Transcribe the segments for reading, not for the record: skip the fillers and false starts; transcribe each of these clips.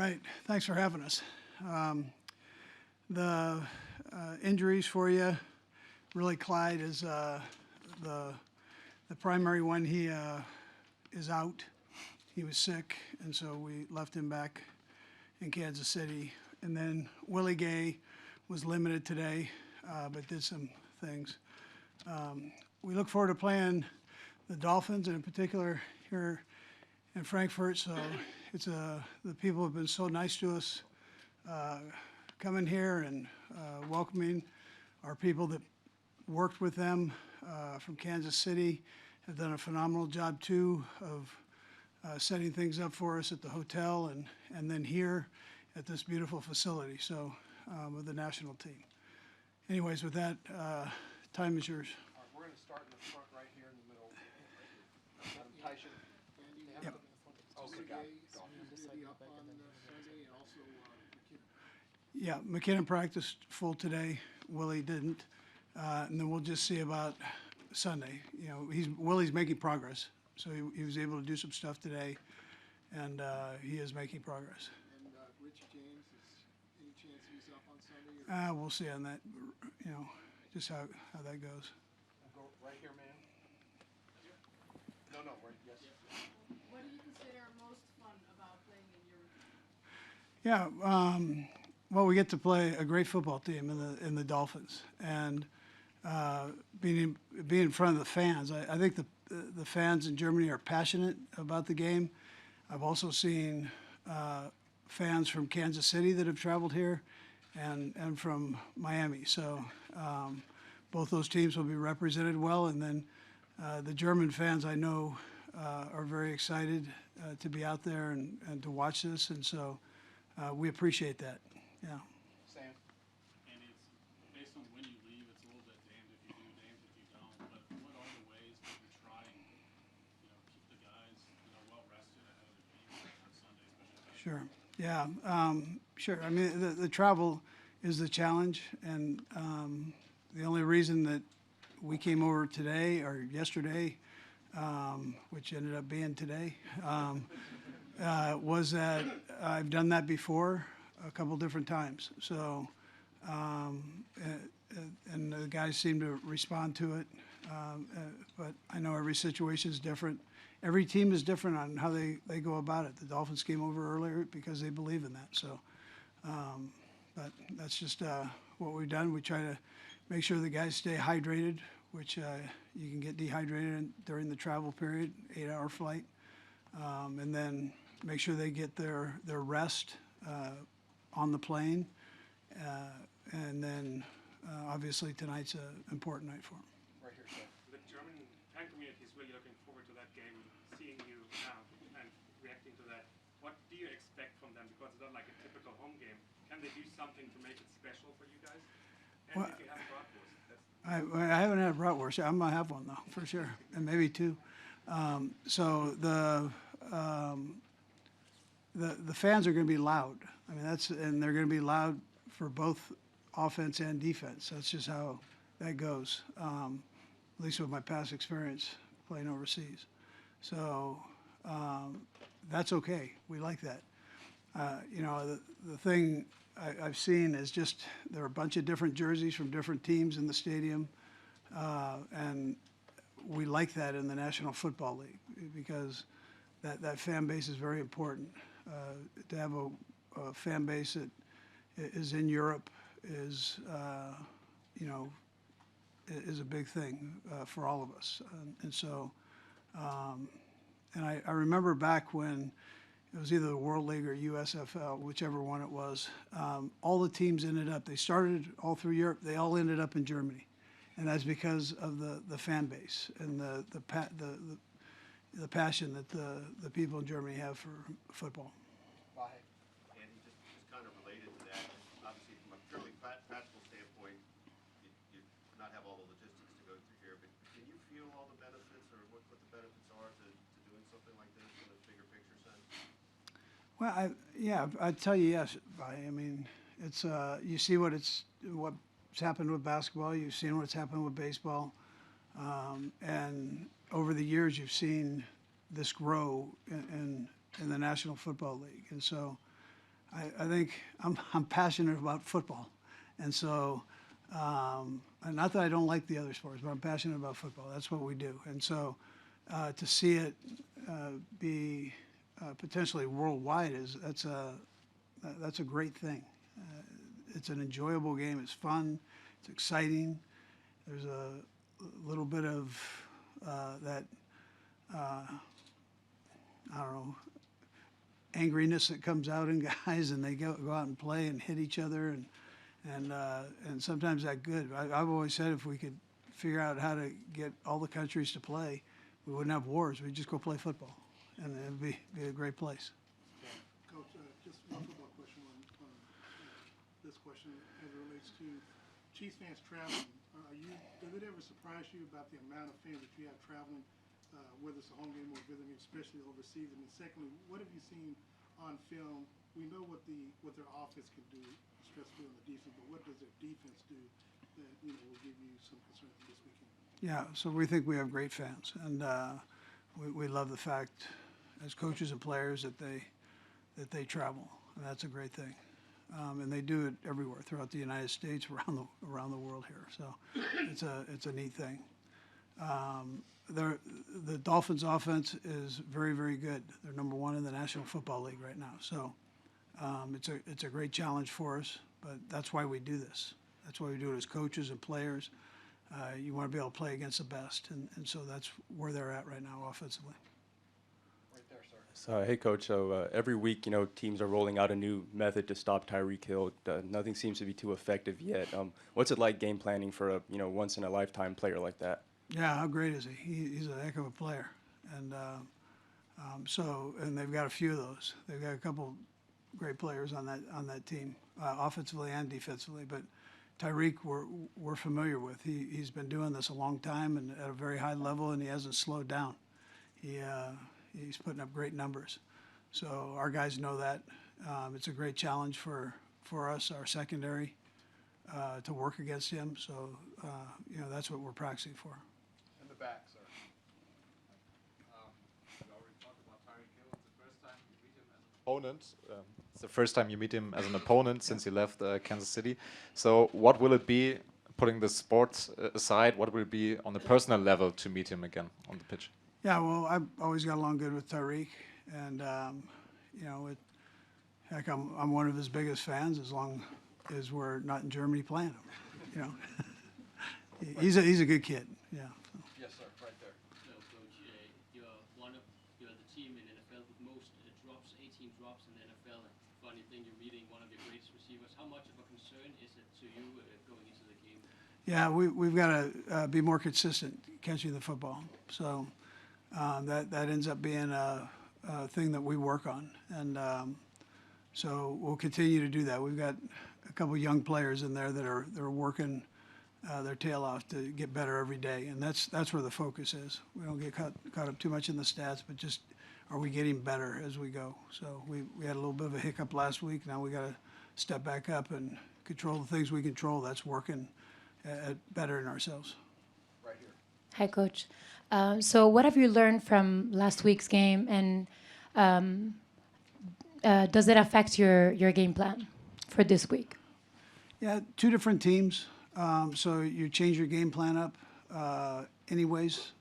right. Thanks for having us. The injuries for you, really Clyde is the primary one. He is out. He was sick, and so we left him back in Kansas City. And then Willie Gay was limited today, but did some things. We look forward to playing the Dolphins, and in particular here in Frankfurt. So it's the people have been so nice to us, coming here and welcoming our people that worked with them from Kansas City. Have done a phenomenal job too of setting things up for us at the hotel and then here at this beautiful facility. So with the national team. Anyways, with that, time is yours. All right, we're going to start in the front right here in the middle. Madam Tyson. Yep. Okay, got it. Yeah, McKinnon practiced full today. Willie didn't, and then we'll just see about Sunday. You know, Willie's making progress, so he was able to do some stuff today, and he is making progress. And Richie James, is any chance he's up on Sunday? Or? We'll see on that. You know, just how that goes. We'll go right here, ma'am. No, right, yes. What do you consider most fun about playing in your? Yeah, well, we get to play a great football team in the Dolphins, and being in front of the fans. I think the fans in Germany are passionate about the game. I've also seen fans from Kansas City that have traveled here, and from Miami. So both those teams will be represented well, and then the German fans I know are very excited to be out there and to watch this, and so we appreciate that. Yeah. Sam. And it's based on when you leave, it's a little bit damned if you do, damned if you don't. But what are the ways that you try and, keep the guys, well rested ahead of the game on Sunday, especially? Sure. Yeah. Sure. I mean, the travel is the challenge, and the only reason that we came over today or yesterday, which ended up being today, was that I've done that before a couple different times. So, and the guys seem to respond to it. But I know every situation is different. Every team is different on how they go about it. The Dolphins came over earlier because they believe in that. So, but that's just what we've done. We try to make sure the guys stay hydrated, which you can get dehydrated during the travel period, 8-hour flight, and then make sure they get their rest on the plane, and then obviously tonight's an important night for them. Right here, sir. The German fan community is really looking forward to that game, seeing you now and reacting to that. What do you expect from them? Because it's not like a typical home game. Can they do something to make it special for you guys? And Well, if you have bratwurst, that's I haven't had bratwurst. I'm gonna have one though, for sure, and maybe two. So the fans are going to be loud. I mean, and they're going to be loud for both offense and defense. That's just how that goes, at least with my past experience playing overseas. So that's okay. We like that. The thing I've seen is just there are a bunch of different jerseys from different teams in the stadium, and we like that in the National Football League because that fan base is very important. To have a fan base that is in Europe is a big thing for all of us. And so, and I remember back when it was either the World League or USFL, whichever one it was, all the teams they started all through Europe, they all ended up in Germany. And that's because of the fan base and the passion that the people in Germany have for football. And just kind of related to that, obviously from a purely practical standpoint, you not have all the logistics to go through here, but can you feel all the benefits or what the benefits are to doing something like this in a bigger picture sense? Well, I'd tell you yes, Vi. I mean, it's you see what's happened with basketball. You've seen what's happened with baseball, and over the years you've seen this grow in the National Football League, and so I think I'm passionate about football, and so and not that I don't like the other sports, but I'm passionate about football. That's what we do, and so to see it be potentially worldwide that's a great thing. It's an enjoyable game. It's fun. It's exciting. There's a little bit of that I don't know, angriness that comes out in guys, and they go out and play and hit each other, and sometimes that's good. I've always said if we could figure out how to get all the countries to play, we wouldn't have wars. We'd just go play football, and it'd be a great place. Coach, just one football question on this question as it relates to Chiefs fans traveling. Does it ever surprise you about the amount of fans that you have traveling, whether it's a home game or visiting, especially overseas? And then secondly, what have you seen on film? We know what their offense can do, especially on the defense, but what does their defense do that will give you some concern this weekend? Yeah, so we think we have great fans, and we love the fact, as coaches and players, that they travel, and that's a great thing. And they do it everywhere throughout the United States, around the world here. So it's a neat thing. The Dolphins' offense is very, very good. They're number one in the National Football League right now. So it's a great challenge for us. But that's why we do this. That's why we do it as coaches and players. You want to be able to play against the best, and so that's where they're at right now offensively. Right there, sir. So, hey, Coach. So every week, teams are rolling out a new method to stop Tyreek Hill. Nothing seems to be too effective yet. What's it like game planning for a once in a lifetime player like that? Yeah, how great is he? He's a heck of a player, and and they've got a few of those. They've got a couple great players on that team, offensively and defensively. But Tyreek, we're familiar with. He's been doing this a long time and at a very high level, and he hasn't slowed down. He's putting up great numbers. So our guys know that. It's a great challenge for us, our secondary, to work against him. So that's what we're practicing for. In the back, sir. You already talked about Tyreek Hill. It's the first time you meet him as an opponent. It's the first time you meet him as an opponent since he left Kansas City. So what will it be, putting the sports aside, what will it be on the personal level to meet him again on the pitch? Yeah, well, I've always got along good with Tyreek, and heck, I'm one of his biggest fans as long as we're not in Germany playing him. He's a good kid. Yeah. So. Yes, sir. Right there. So, Coach, you're the team in NFL with most drops, 18 drops in the NFL. And funny thing, you're meeting one of your greatest receivers. How much of a concern is it to you going into the game? Yeah, we've got to be more consistent catching the football. So that ends up being a thing that we work on, and so we'll continue to do that. We've got a couple of young players in there that are working their tail off to get better every day, and that's where the focus is. We don't get caught up too much in the stats, but just are we getting better as we go? So we had a little bit of a hiccup last week. Now we got to step back up and control the things we control. That's working better in ourselves. Right here. Hi, Coach. So what have you learned from last week's game, and does it affect your game plan for this week? Yeah, two different teams. So you change your game plan up anyways.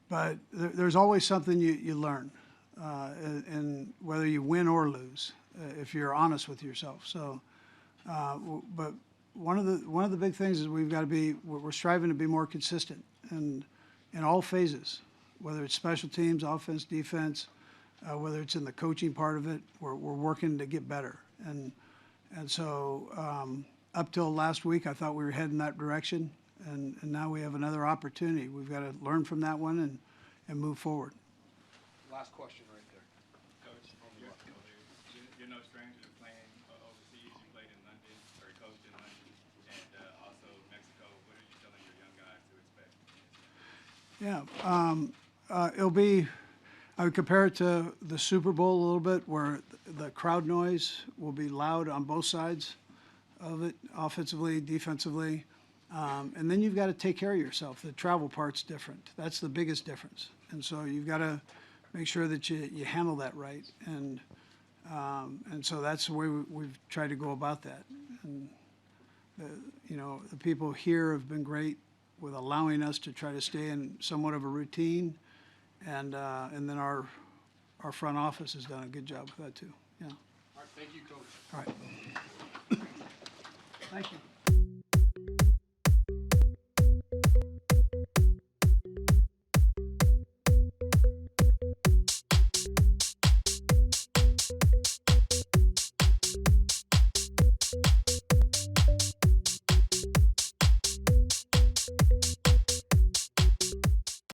But there's always something you learn, and whether you win or lose, if you're honest with yourself. So, but one of the big things is we're striving to be more consistent and in all phases, whether it's special teams, offense, defense, whether it's in the coaching part of it, we're working to get better. And so up till last week, I thought we were heading that direction, and now we have another opportunity. We've got to learn from that one and move forward. Last question right there. Coach, you're no stranger to playing overseas. You played in London, or coached in London, and also Mexico. What are you telling your young guys to expect? Yeah, it'll be. I would compare it to the Super Bowl a little bit, where the crowd noise will be loud on both sides of it, offensively, defensively. And then you've got to take care of yourself. The travel part's different. That's the biggest difference. And so you've got to make sure that you handle that right. And And so that's the way we've tried to go about that. And, you know, the people here have been great with allowing us to try to stay in somewhat of a routine. And then our front office has done a good job with that too. Yeah. All right, thank you, Coach. All right. Thank you.